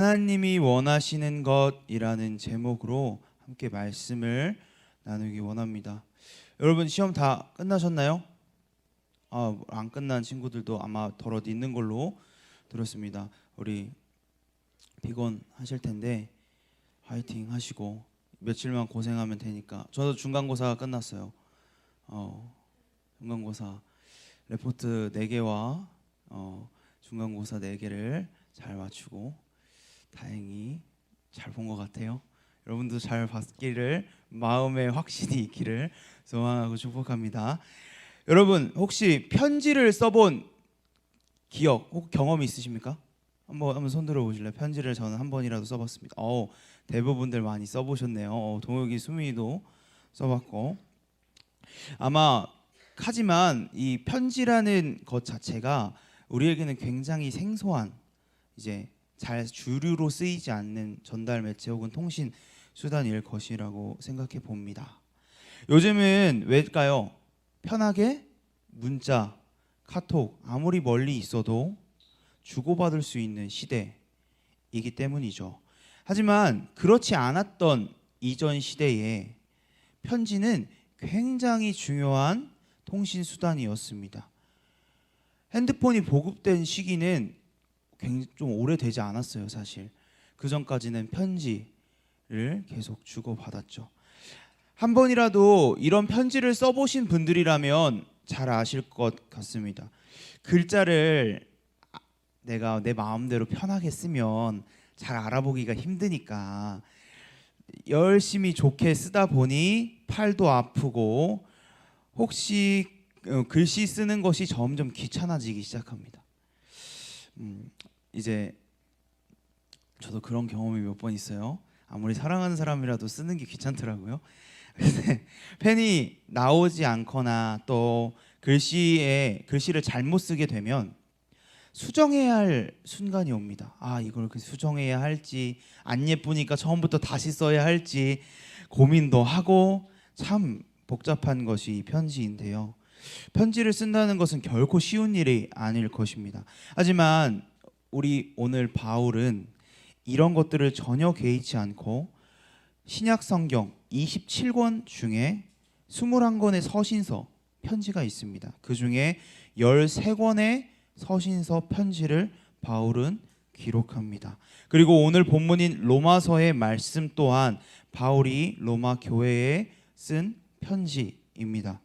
하나님이 원하시는 것이라는 제목으로 함께 말씀을 나누기 원합니다. 여러분 시험 다 끝나셨나요? 안 끝난 친구들도 아마 덜어 있는 걸로 들었습니다. 우리 피곤하실 텐데 화이팅 하시고 며칠만 고생하면 되니까. 저도 중간고사가 끝났어요. 중간고사 레포트 4개와 중간고사 4개를 잘 맞추고 다행히 잘 본 것 같아요. 여러분도 잘 봤기를, 마음에 확신이 있기를 소망하고 축복합니다. 여러분 혹시 편지를 써본 기억 혹 경험이 있으십니까? 한번 손 들어 보실래요? 편지를 저는 한 번이라도 써봤습니다. 대부분들 많이 써보셨네요. 동욱이, 수민이도 써봤고. 하지만 이 편지라는 것 자체가 우리에게는 굉장히 생소한, 이제 잘 주류로 쓰이지 않는 전달 매체 혹은 통신 수단일 것이라고 생각해 봅니다. 요즘은 왜일까요? 편하게 문자, 카톡 아무리 멀리 있어도 주고받을 수 있는 시대이기 때문이죠. 하지만 그렇지 않았던 이전 시대에 편지는 굉장히 중요한 통신 수단이었습니다. 핸드폰이 보급된 시기는 좀 오래되지 않았어요. 사실 그 전까지는 편지를 계속 주고받았죠. 한 번이라도 이런 편지를 써보신 분들이라면 잘 아실 것 같습니다. 글자를 내가 내 마음대로 편하게 쓰면 잘 알아보기가 힘드니까 열심히 좋게 쓰다 보니 팔도 아프고 혹시 글씨 쓰는 것이 점점 귀찮아지기 시작합니다. 이제 저도 그런 경험이 몇 번 있어요. 아무리 사랑하는 사람이라도 쓰는 게 귀찮더라고요. 펜이 나오지 않거나 또 글씨를 잘못 쓰게 되면 수정해야 할 순간이 옵니다. 이걸 수정해야 할지, 안 예쁘니까 처음부터 다시 써야 할지 고민도 하고, 참 복잡한 것이 편지인데요. 편지를 쓴다는 것은 결코 쉬운 일이 아닐 것입니다. 하지만 우리 오늘 바울은 이런 것들을 전혀 개의치 않고 신약 성경 27권 중에 21권의 서신서 편지가 있습니다. 그 중에 13권의 서신서 편지를 바울은 기록합니다. 그리고 오늘 본문인 로마서의 말씀 또한 바울이 로마 교회에 쓴 편지입니다.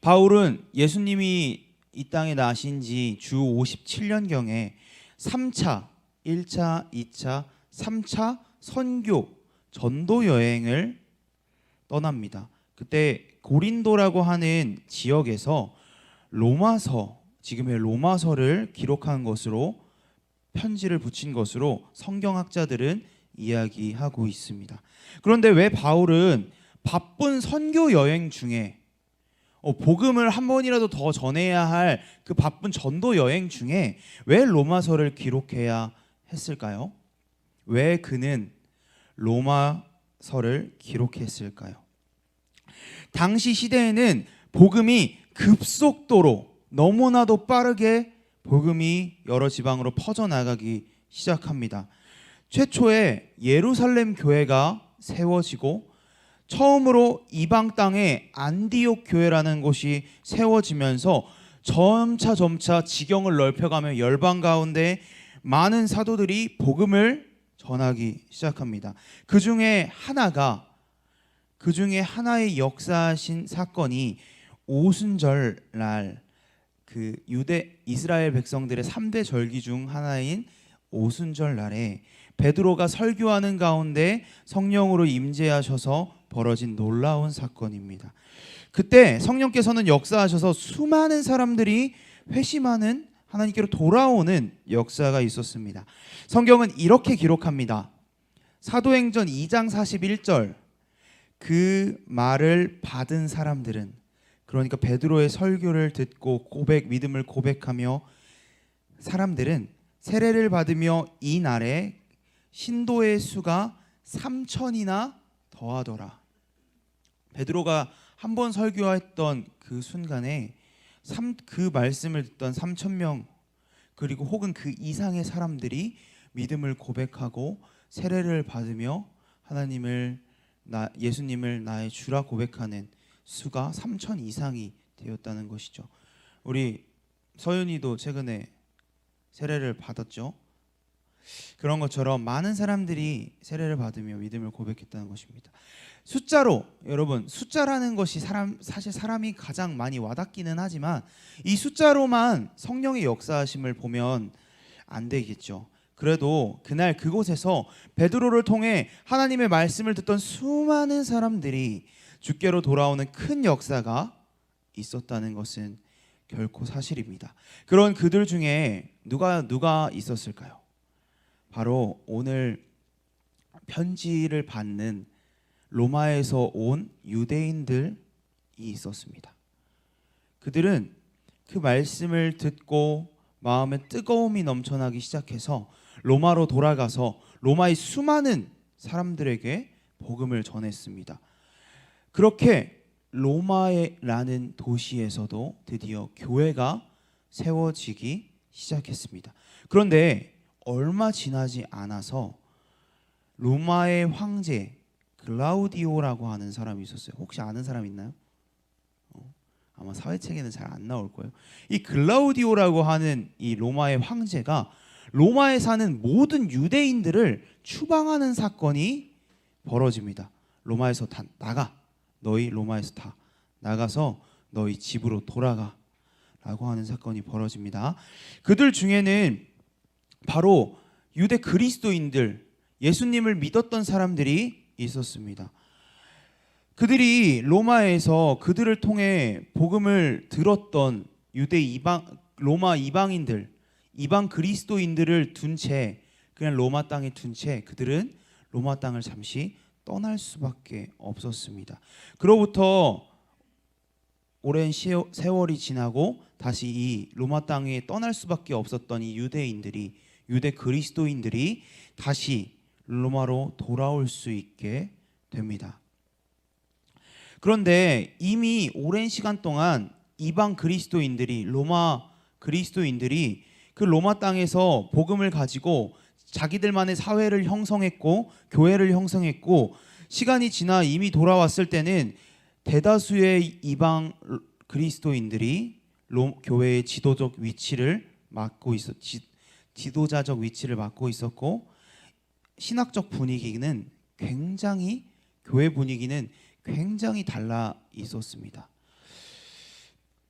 바울은 예수님이 이 땅에 나신 지 주 57년경에 3차, 1차, 2차, 3차 선교, 전도 여행을 떠납니다. 그때 고린도라고 하는 지역에서 로마서, 지금의 로마서를 기록한 것으로, 편지를 붙인 것으로 성경학자들은 이야기하고 있습니다. 그런데 왜 바울은 바쁜 선교 여행 중에 복음을 한 번이라도 더 전해야 할 그 바쁜 전도 여행 중에 왜 로마서를 기록해야 했을까요? 왜 그는 로마서를 기록했을까요? 당시 시대에는 복음이 급속도로, 너무나도 빠르게 복음이 여러 지방으로 퍼져나가기 시작합니다. 최초에 예루살렘 교회가 세워지고 처음으로 이방 땅에 안디옥 교회라는 곳이 세워지면서 점차 지경을 넓혀가며 열방 가운데 많은 사도들이 복음을 전하기 시작합니다. 그 중에 하나의 역사하신 사건이 오순절날, 그 이스라엘 백성들의 3대 절기 중 하나인 오순절날에 베드로가 설교하는 가운데 성령으로 임재하셔서 벌어진 놀라운 사건입니다. 그때 성령께서는 역사하셔서 수많은 사람들이 회심하는, 하나님께로 돌아오는 역사가 있었습니다. 성경은 이렇게 기록합니다. 사도행전 2장 41절, 그 말을 받은 사람들은, 그러니까 베드로의 설교를 듣고 믿음을 고백하며 사람들은 세례를 받으며 이 날에 신도의 수가 3,000이나 더하더라. 베드로가 한 번 설교했던 그 순간에 그 말씀을 듣던 3,000명, 그리고 혹은 그 이상의 사람들이 믿음을 고백하고 세례를 받으며 예수님을 나의 주라 고백하는 수가 3천 이상이 되었다는 것이죠. 우리 서윤이도 최근에 세례를 받았죠. 그런 것처럼 많은 사람들이 세례를 받으며 믿음을 고백했다는 것입니다. 숫자로, 여러분, 숫자라는 것이 사실 사람이 가장 많이 와닿기는 하지만 이 숫자로만 성령의 역사하심을 보면 안 되겠죠. 그래도 그날 그곳에서 베드로를 통해 하나님의 말씀을 듣던 수많은 사람들이 주께로 돌아오는 큰 역사가 있었다는 것은 결코 사실입니다. 그런 그들 중에 누가 있었을까요? 바로 오늘 편지를 받는 로마에서 온 유대인들이 있었습니다. 그들은 그 말씀을 듣고 마음에 뜨거움이 넘쳐나기 시작해서 로마로 돌아가서 로마의 수많은 사람들에게 복음을 전했습니다. 그렇게 로마라는 도시에서도 드디어 교회가 세워지기 시작했습니다. 그런데 얼마 지나지 않아서 로마의 황제 글라우디오라고 하는 사람이 있었어요. 혹시 아는 사람 있나요? 아마 사회책에는 잘 안 나올 거예요. 이 글라우디오라고 하는 이 로마의 황제가 로마에 사는 모든 유대인들을 추방하는 사건이 벌어집니다. 로마에서 다 나가. 너희 로마에서 다 나가서 너희 집으로 돌아가 라고 하는 사건이 벌어집니다. 그들 중에는 바로 유대 그리스도인들, 예수님을 믿었던 사람들이 있었습니다. 그들이 로마에서 그들을 통해 복음을 들었던 로마 이방인들, 이방 그리스도인들을 둔 채, 그냥 로마 땅에 둔 채 그들은 로마 땅을 잠시 떠날 수밖에 없었습니다. 그로부터 오랜 세월이 지나고 다시 이 로마 땅에 떠날 수밖에 없었던 이 유대 그리스도인들이 다시 로마로 돌아올 수 있게 됩니다. 그런데 이미 오랜 시간 동안 이방 그리스도인들이, 로마 그리스도인들이 그 로마 땅에서 복음을 가지고 자기들만의 사회를 형성했고 교회를 형성했고, 시간이 지나 이미 돌아왔을 때는 대다수의 이방 그리스도인들이 교회의 지도자적 위치를 맡고 있었고, 신학적 분위기는 교회 분위기는 굉장히 달라 있었습니다.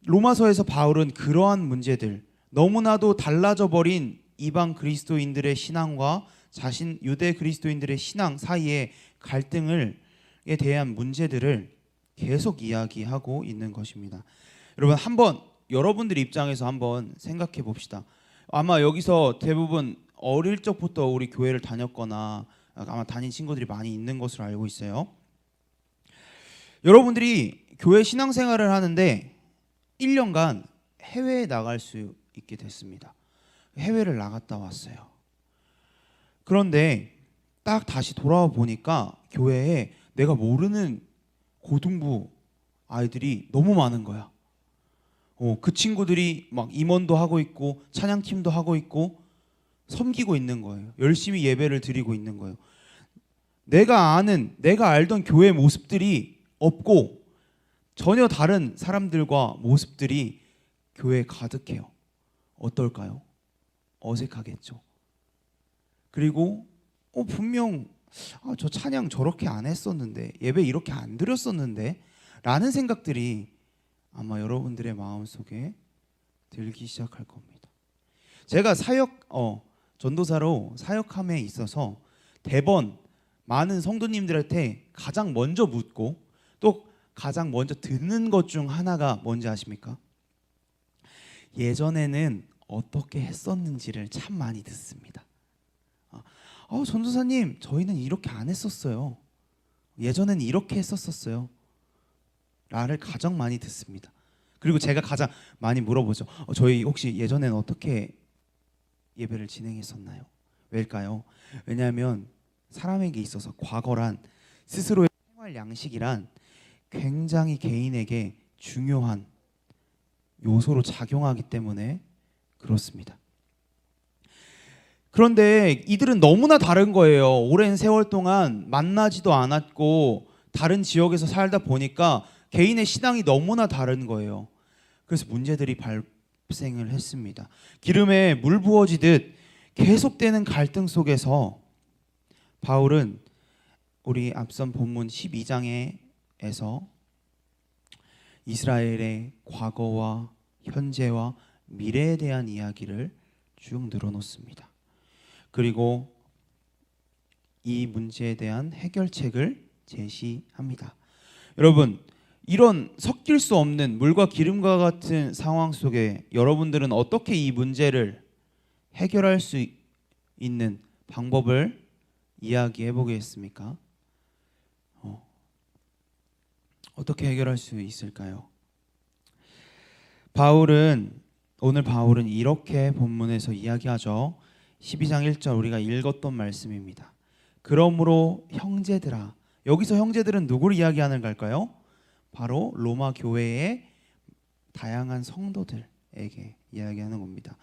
로마서에서 바울은 그러한 문제들, 너무나도 달라져 버린 이방 그리스도인들의 신앙과 유대 그리스도인들의 신앙 사이의 갈등에 대한 문제들을 계속 이야기하고 있는 것입니다. 여러분, 여러분들 입장에서 한번 생각해 봅시다. 아마 여기서 대부분 어릴 적부터 우리 교회를 다녔거나 아마 다닌 친구들이 많이 있는 것으로 알고 있어요. 여러분들이 교회 신앙생활을 하는데 1년간 해외에 나갈 수 있게 됐습니다. 해외를 나갔다 왔어요. 그런데 딱 다시 돌아와 보니까 교회에 내가 모르는 고등부 아이들이 너무 많은 거야. 그 친구들이 막 임원도 하고 있고 찬양팀도 하고 있고 섬기고 있는 거예요. 열심히 예배를 드리고 있는 거예요. 내가 알던 교회 모습들이 없고 전혀 다른 사람들과 모습들이 교회에 가득해요. 어떨까요? 어색하겠죠. 그리고 분명 저 찬양 저렇게 안 했었는데, 예배 이렇게 안 드렸었는데 라는 생각들이 아마 여러분들의 마음속에 들기 시작할 겁니다. 제가 전도사로 사역함에 있어서 많은 성도님들한테 가장 먼저 묻고 또 가장 먼저 듣는 것 중 하나가 뭔지 아십니까? 예전에는 어떻게 했었는지를 참 많이 듣습니다. 전도사님, 저희는 이렇게 안 했었어요. 예전에는 이렇게 했었어요. 라를 가장 많이 듣습니다. 그리고 제가 가장 많이 물어보죠. 저희 혹시 예전에는 어떻게 예배를 진행했었나요? 왜일까요? 왜냐하면 사람에게 있어서 과거란, 스스로의 생활 양식이란 굉장히 개인에게 중요한 요소로 작용하기 때문에 그렇습니다. 그런데 이들은 너무나 다른 거예요. 오랜 세월 동안 만나지도 않았고 다른 지역에서 살다 보니까 개인의 신앙이 너무나 다른 거예요. 그래서 문제들이 발생을 했습니다. 기름에 물 부어지듯 계속되는 갈등 속에서 바울은 우리 앞선 본문 12장에서 이스라엘의 과거와 현재와 미래에 대한 이야기를 쭉 늘어놓습니다. 그리고 이 문제에 대한 해결책을 제시합니다. 여러분, 이런 섞일 수 없는 물과 기름과 같은 상황 속에 여러분들은 어떻게 이 문제를 해결할 수 있는 방법을 이야기해 보겠습니까? 어떻게 해결할 수 있을까요? 오늘 바울은 이렇게 본문에서 이야기하죠. 12장 1절 우리가 읽었던 말씀입니다. 그러므로 형제들아, 여기서 형제들은 누구를 이야기하는 걸까요? 바로 로마 교회의 다양한 성도들에게 이야기하는 겁니다.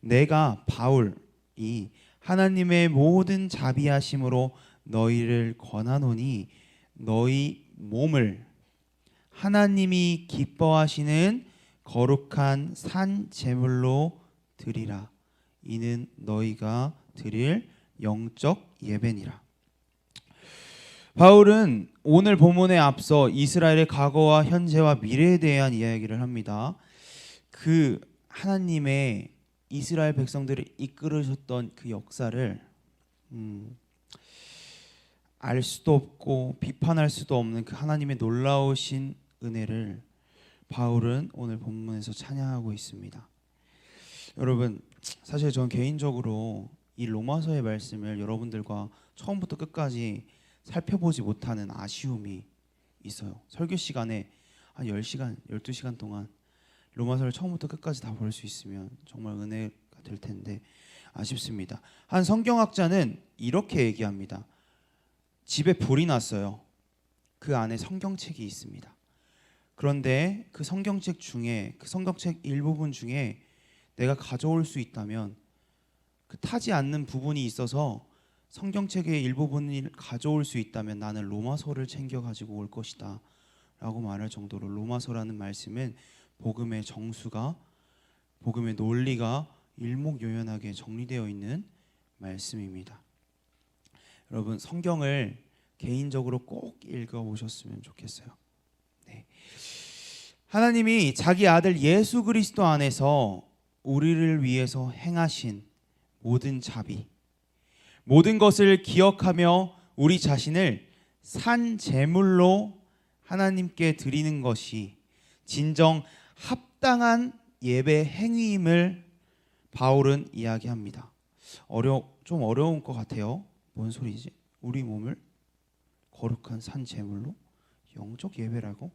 내가 바울이 하나님의 모든 자비하심으로 너희를 권하노니 너희 몸을 하나님이 기뻐하시는 거룩한 산 제물로 드리라. 이는 너희가 드릴 영적 예배니라. 바울은 오늘 본문에 앞서 이스라엘의 과거와 현재와 미래에 대한 이야기를 합니다. 그 하나님의 이스라엘 백성들을 이끌으셨던 그 역사를 알 수도 없고 비판할 수도 없는 그 하나님의 놀라우신 은혜를 바울은 오늘 본문에서 찬양하고 있습니다. 여러분, 사실 저는 개인적으로 이 로마서의 말씀을 여러분들과 처음부터 끝까지 살펴보지 못하는 아쉬움이 있어요. 설교 시간에 한 10시간, 12시간 동안 로마서를 처음부터 끝까지 다 볼 수 있으면 정말 은혜가 될 텐데 아쉽습니다. 한 성경학자는 이렇게 얘기합니다. 집에 불이 났어요. 그 안에 성경책이 있습니다. 그런데 그 성경책 일부분 중에 내가 가져올 수 있다면 그 타지 않는 부분이 있어서 성경책의 일부분을 가져올 수 있다면 나는 로마서를 챙겨 가지고 올 것이다 라고 말할 정도로 로마서라는 말씀은 복음의 정수가, 복음의 논리가 일목요연하게 정리되어 있는 말씀입니다. 여러분, 성경을 개인적으로 꼭 읽어보셨으면 좋겠어요. 네. 하나님이 자기 아들 예수 그리스도 안에서 우리를 위해서 행하신 모든 자비, 모든 것을 기억하며 우리 자신을 산 제물로 하나님께 드리는 것이 진정 합당한 예배 행위임을 바울은 이야기합니다. 좀 어려운 것 같아요. 뭔 소리지? 우리 몸을 거룩한 산 제물로 영적 예배라고?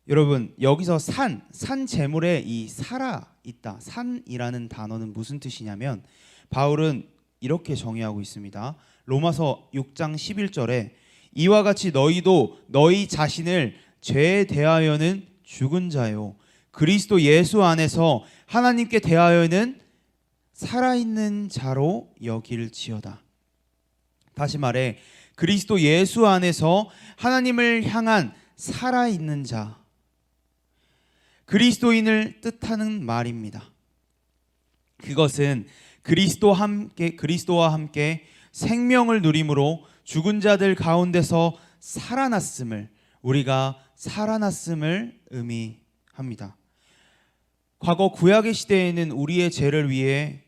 여러분, 여기서 산 제물에 이 살아 있다. 산이라는 단어는 무슨 뜻이냐면 바울은 이렇게 정의하고 있습니다. 로마서 6장 11절에 이와 같이 너희도 너희 자신을 죄에 대하여는 죽은 자요 그리스도 예수 안에서 하나님께 대하여는 살아있는 자로 여길지어다. 다시 말해 그리스도 예수 안에서 하나님을 향한 살아있는 자, 그리스도인을 뜻하는 말입니다. 그것은 그리스도와 함께 생명을 누림으로 죽은 자들 가운데서 우리가 살아났음을 의미합니다. 과거 구약의 시대에는 우리의 죄를 위해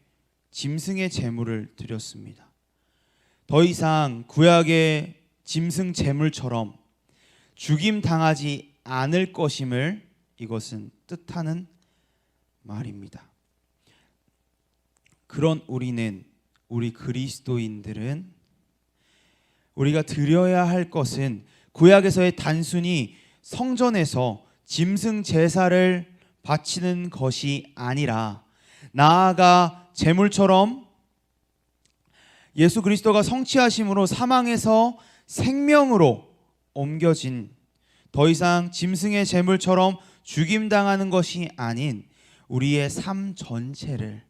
짐승의 제물을 드렸습니다. 더 이상 구약의 짐승 제물처럼 죽임 당하지 않을 것임을 이것은 뜻하는 말입니다. 그런 우리 그리스도인들은 우리가 드려야 할 것은 구약에서의 단순히 성전에서 짐승 제사를 바치는 것이 아니라 나아가 제물처럼 예수 그리스도가 성취하심으로 사망에서 생명으로 옮겨진 더 이상 짐승의 제물처럼 죽임당하는 것이 아닌 우리의 삶 전체를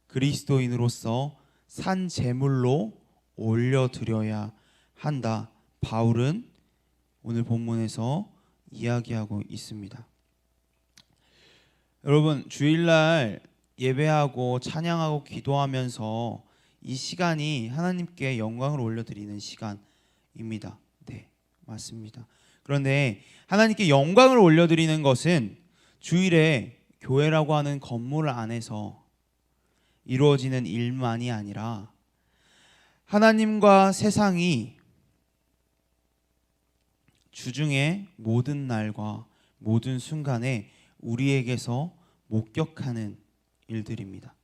그리스도인으로서 산 제물로 올려드려야 한다. 바울은 오늘 본문에서 이야기하고 있습니다. 여러분, 주일날 예배하고 찬양하고 기도하면서 이 시간이 하나님께 영광을 올려드리는 시간입니다. 네, 맞습니다. 그런데 하나님께 영광을 올려드리는 것은 주일에 교회라고 하는 건물 안에서 이루어지는 일만이 아니라 하나님과 세상이 주중에 모든 날과 모든 순간에 우리에게서 목격하는 일들입니다.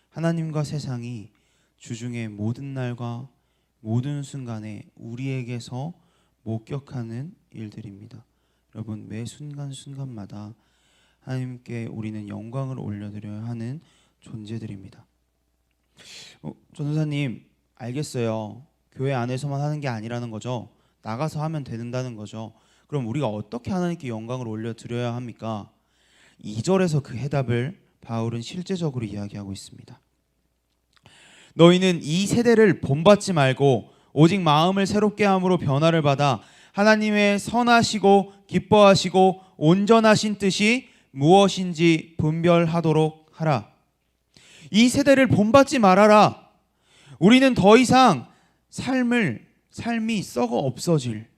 하나님과 세상이 주중에 모든 날과 모든 순간에 우리에게서 목격하는 일들입니다. 여러분, 매 순간순간마다 하나님께 우리는 영광을 올려드려야 하는 존재들입니다. 전도사님, 알겠어요. 교회 안에서만 하는 게 아니라는 거죠. 나가서 하면 된다는 거죠. 그럼 우리가 어떻게 하나님께 영광을 올려드려야 합니까? 2절에서 그 해답을 바울은 실제적으로 이야기하고 있습니다. 너희는 이 세대를 본받지 말고 오직 마음을 새롭게 함으로 변화를 받아 하나님의 선하시고 기뻐하시고 온전하신 뜻이 무엇인지 분별하도록 하라. 이 세대를 본받지 말아라. 우리는 더 이상 삶이 썩어 없어질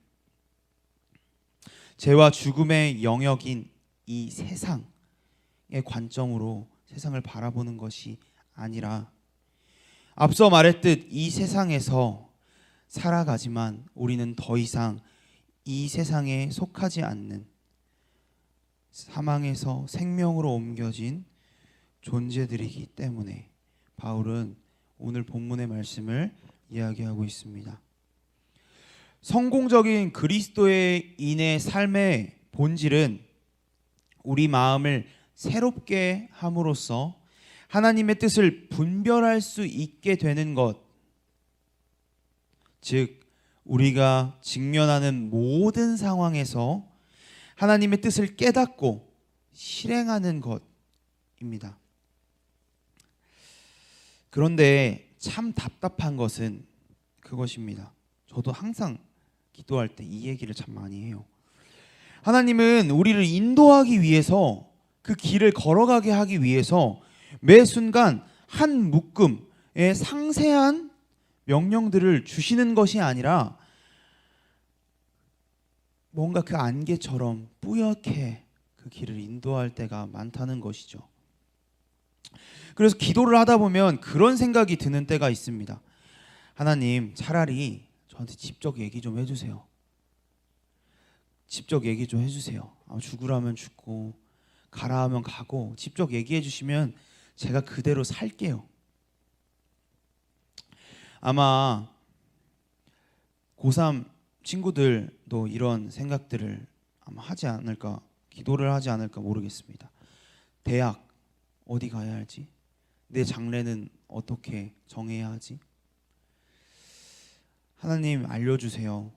죄와 죽음의 영역인 이 세상의 관점으로 세상을 바라보는 것이 아니라 앞서 말했듯 이 세상에서 살아가지만 우리는 더 이상 이 세상에 속하지 않는 사망에서 생명으로 옮겨진 존재들이기 때문에 바울은 오늘 본문의 말씀을 이야기하고 있습니다. 성공적인 그리스도인의 삶의 본질은 우리 마음을 새롭게 함으로써 하나님의 뜻을 분별할 수 있게 되는 것, 즉 우리가 직면하는 모든 상황에서 하나님의 뜻을 깨닫고 실행하는 것입니다. 그런데 참 답답한 것은 그것입니다. 저도 항상 기도할 때 이 얘기를 참 많이 해요. 하나님은 우리를 인도하기 위해서, 그 길을 걸어가게 하기 위해서 매 순간 한 묶음의 상세한 명령들을 주시는 것이 아니라 뭔가 그 안개처럼 뿌옇게 그 길을 인도할 때가 많다는 것이죠. 그래서 기도를 하다 보면 그런 생각이 드는 때가 있습니다. 하나님, 차라리 저한테 직접 얘기 좀 해주세요. 직접 얘기 좀 해주세요. 죽으라면 죽고 가라 하면 가고 직접 얘기해 주시면 제가 그대로 살게요. 아마 고3 친구들도 이런 생각들을 아마 하지 않을까, 기도를 하지 않을까 모르겠습니다. 대학 어디 가야 할지, 내 장래는 어떻게 정해야 하지? 하나님 알려주세요.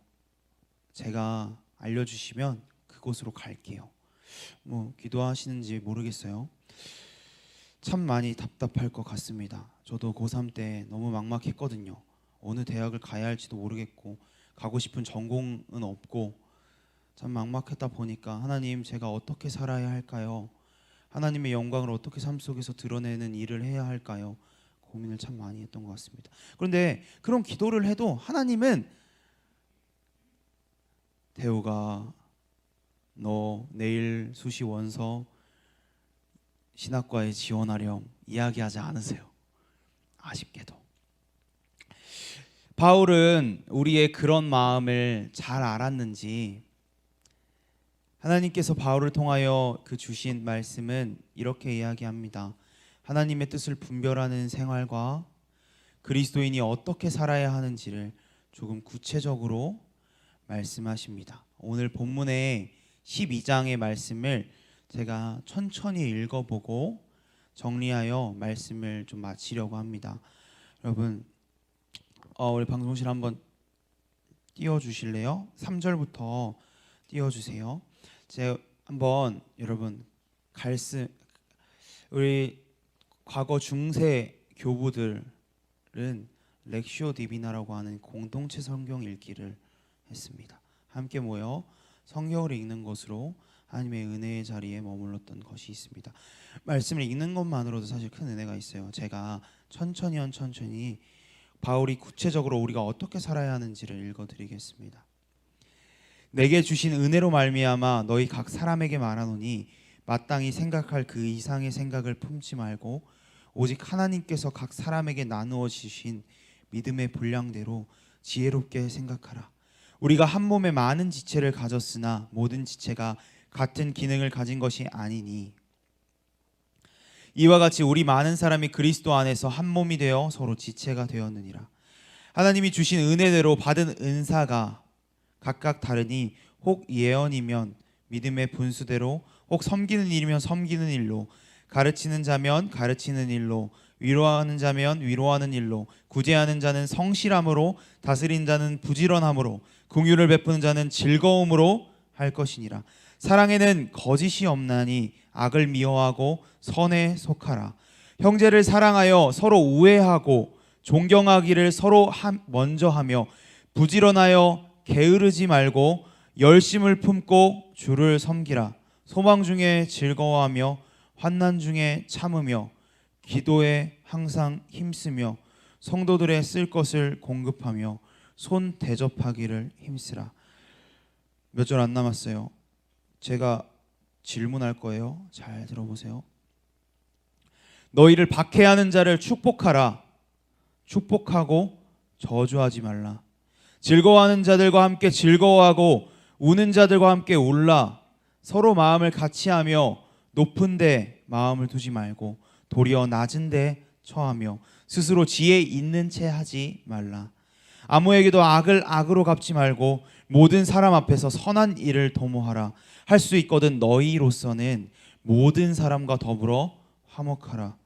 제가 알려주시면 그곳으로 갈게요. 기도하시는지 모르겠어요. 참 많이 답답할 것 같습니다. 저도 고3 때 너무 막막했거든요. 어느 대학을 가야 할지도 모르겠고 가고 싶은 전공은 없고 참 막막했다 보니까 하나님, 제가 어떻게 살아야 할까요? 하나님의 영광을 어떻게 삶 속에서 드러내는 일을 해야 할까요? 고민을 참 많이 했던 것 같습니다. 그런데 그런 기도를 해도 하나님은 태우가 너 내일 수시 원서 신학과에 지원하렴 이야기하지 않으세요. 아쉽게도. 바울은 우리의 그런 마음을 잘 알았는지 하나님께서 바울을 통하여 그 주신 말씀은 이렇게 이야기합니다. 하나님의 뜻을 분별하는 생활과 그리스도인이 어떻게 살아야 하는지를 조금 구체적으로 말씀하십니다. 오늘 본문의 12장의 말씀을 제가 천천히 읽어보고 정리하여 말씀을 좀 마치려고 합니다. 여러분, 우리 방송실 한번 띄워주실래요? 3절부터 띄워주세요. 제가 한번 여러분 우리 과거 중세 교부들은 렉시오 디비나라고 하는 공동체 성경 읽기를 했습니다. 함께 모여 성경을 읽는 것으로 하나님의 은혜의 자리에 머물렀던 것이 있습니다. 말씀을 읽는 것만으로도 사실 큰 은혜가 있어요. 제가 천천히 바울이 구체적으로 우리가 어떻게 살아야 하는지를 읽어드리겠습니다. 내게 주신 은혜로 말미암아 너희 각 사람에게 말하노니 마땅히 생각할 그 이상의 생각을 품지 말고 오직 하나님께서 각 사람에게 나누어 주신 믿음의 분량대로 지혜롭게 생각하라. 우리가 한 몸에 많은 지체를 가졌으나 모든 지체가 같은 기능을 가진 것이 아니니 이와 같이 우리 많은 사람이 그리스도 안에서 한 몸이 되어 서로 지체가 되었느니라. 하나님이 주신 은혜대로 받은 은사가 각각 다르니 혹 예언이면 믿음의 분수대로, 혹 섬기는 일이면 섬기는 일로, 가르치는 자면 가르치는 일로, 위로하는 자면 위로하는 일로, 구제하는 자는 성실함으로, 다스린 자는 부지런함으로, 긍휼을 베푸는 자는 즐거움으로 할 것이니라. 사랑에는 거짓이 없나니 악을 미워하고 선에 속하라. 형제를 사랑하여 서로 우애하고 존경하기를 서로 먼저 하며 부지런하여 게으르지 말고 열심을 품고 주를 섬기라. 소망 중에 즐거워하며 환난 중에 참으며 기도에 항상 힘쓰며 성도들의 쓸 것을 공급하며 손 대접하기를 힘쓰라. 몇 절 안 남았어요. 제가 질문할 거예요. 잘 들어보세요. 너희를 박해하는 자를 축복하라. 축복하고 저주하지 말라. 즐거워하는 자들과 함께 즐거워하고 우는 자들과 함께 울라. 서로 마음을 같이하며 높은 데 마음을 두지 말고 도리어 낮은 데 처하며 스스로 지혜 있는 채 하지 말라. 아무에게도 악을 악으로 갚지 말고 모든 사람 앞에서 선한 일을 도모하라. 할 수 있거든 너희로서는 모든 사람과 더불어 화목하라.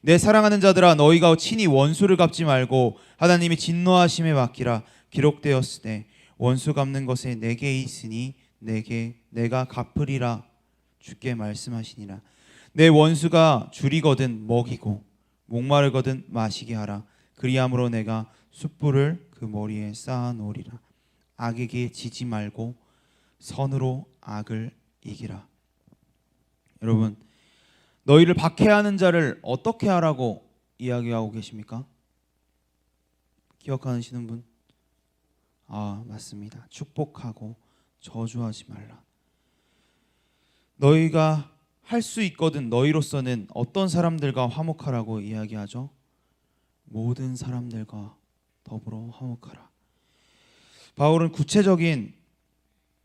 내 사랑하는 자들아, 너희가 친히 원수를 갚지 말고 하나님이 진노하심에 맡기라. 기록되었으되 원수 갚는 것에 내게 있으니 내가 갚으리라. 주께 말씀하시니라. 내 원수가 줄이거든 먹이고 목마르거든 마시게 하라. 그리함으로 내가 숯불을 그 머리에 쌓아 놓으리라. 악에게 지지 말고 선으로 악을 이기라. 여러분, 너희를 박해하는 자를 어떻게 하라고 이야기하고 계십니까? 기억하시는 분? 맞습니다. 축복하고 저주하지 말라. 너희가 할 수 있거든 너희로서는 어떤 사람들과 화목하라고 이야기하죠? 모든 사람들과 더불어 화목하라. 바울은 구체적인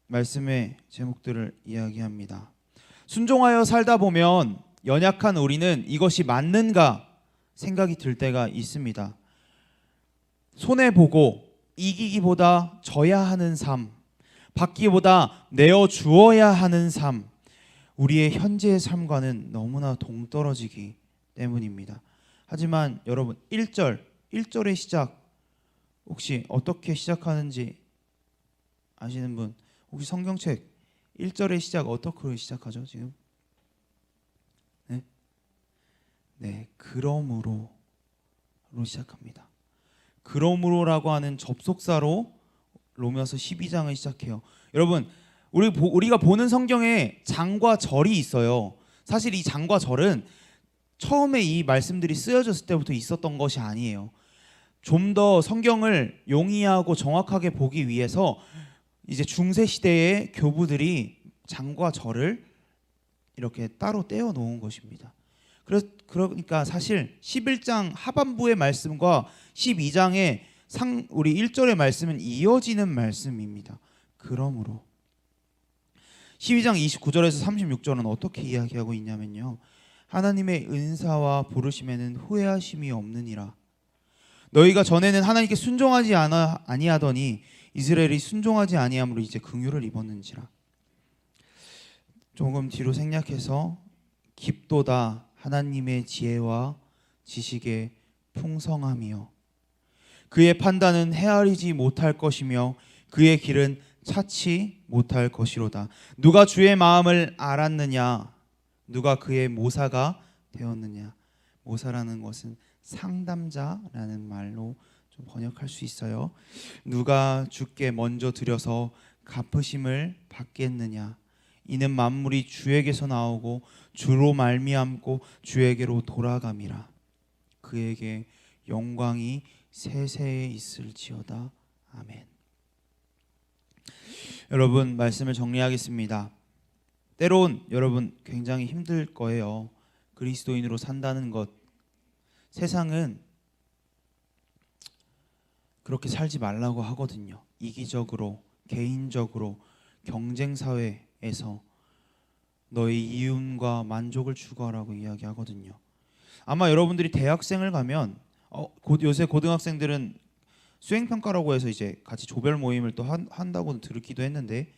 말씀의 제목들을 이야기합니다. 순종하여 살다 보면 연약한 우리는 이것이 맞는가 생각이 들 때가 있습니다. 손해보고 이기기보다 져야 하는 삶, 받기보다 내어 주어야 하는 삶, 우리의 현재의 삶과는 너무나 동떨어지기 때문입니다. 하지만 여러분, 1절의 시작 혹시 어떻게 시작하는지 아시는 분? 혹시 성경책 1절의 시작 어떻게 시작하죠? 지금? 네, 그러므로로 시작합니다. 그러므로라고 하는 접속사로 로마서 12장을 시작해요. 여러분, 우리가 보는 성경에 장과 절이 있어요. 사실 이 장과 절은 처음에 이 말씀들이 쓰여졌을 때부터 있었던 것이 아니에요. 좀 더 성경을 용이하고 정확하게 보기 위해서 이제 중세 시대의 교부들이 장과 절을 이렇게 따로 떼어 놓은 것입니다. 그러니까 사실 11장 하반부의 말씀과 12장의 우리 1절의 말씀은 이어지는 말씀입니다. 그러므로 12장 29절에서 36절은 어떻게 이야기하고 있냐면요. 하나님의 은사와 부르심에는 후회하심이 없느니라. 너희가 전에는 하나님께 순종하지 아니하더니 이스라엘이 순종하지 아니함으로 이제 긍휼을 입었는지라. 조금 뒤로 생략해서 깊도다 하나님의 지혜와 지식의 풍성함이요 그의 판단은 헤아리지 못할 것이며 그의 길은 찾지 못할 것이로다. 누가 주의 마음을 알았느냐? 누가 그의 모사가 되었느냐? 모사라는 것은 상담자라는 말로 좀 번역할 수 있어요. 누가 주께 먼저 드려서 갚으심을 받겠느냐? 이는 만물이 주에게서 나오고 주로 말미암고 주에게로 돌아감이라. 그에게 영광이 세세에 있을지어다. 아멘. 여러분, 말씀을 정리하겠습니다. 때론 여러분 굉장히 힘들 거예요. 그리스도인으로 산다는 것. 세상은 그렇게 살지 말라고 하거든요. 이기적으로, 개인적으로, 경쟁 사회에서 너의 이윤과 만족을 추구하라고 이야기하거든요. 아마 여러분들이 대학생을 가면 요새 고등학생들은 수행평가라고 해서 이제 같이 조별 모임을 또 한다고 듣기도 했는데,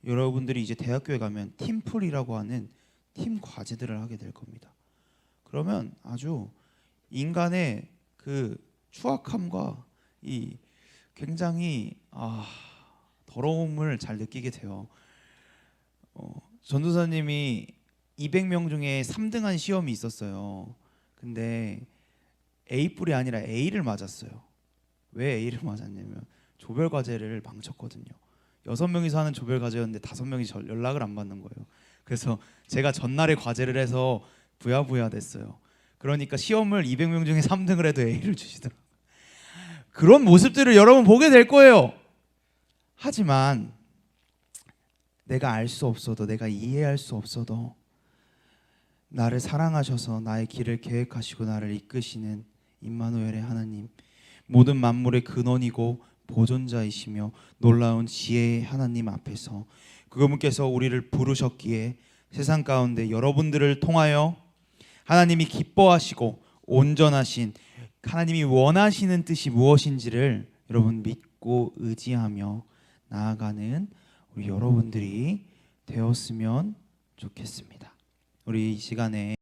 여러분들이 이제 대학교에 가면 팀플이라고 하는 팀 과제들을 하게 될 겁니다. 그러면 아주 인간의 그 추악함과 이 굉장히 더러움을 잘 느끼게 돼요. 전도사님이 200명 중에 3등한 시험이 있었어요. 근데 A뿔이 아니라 A를 맞았어요. 왜 A를 맞았냐면 조별 과제를 망쳤거든요. 6명이서 하는 조별 과제였는데 5명이 연락을 안 받는 거예요. 그래서 제가 전날에 과제를 해서 부야부야 됐어요. 그러니까 시험을 200명 중에 3등을 해도 A를 주시더라고요. 그런 모습들을 여러분 보게 될 거예요. 하지만 내가 알 수 없어도, 내가 이해할 수 없어도 나를 사랑하셔서 나의 길을 계획하시고 나를 이끄시는 임마누엘의 하나님, 모든 만물의 근원이고 보존자이시며 놀라운 지혜의 하나님 앞에서 그분께서 우리를 부르셨기에 세상 가운데 여러분들을 통하여 하나님이 기뻐하시고 온전하신 하나님이 원하시는 뜻이 무엇인지를 여러분 믿고 의지하며 나아가는 우리 여러분들이 되었으면 좋겠습니다. 우리 이 시간에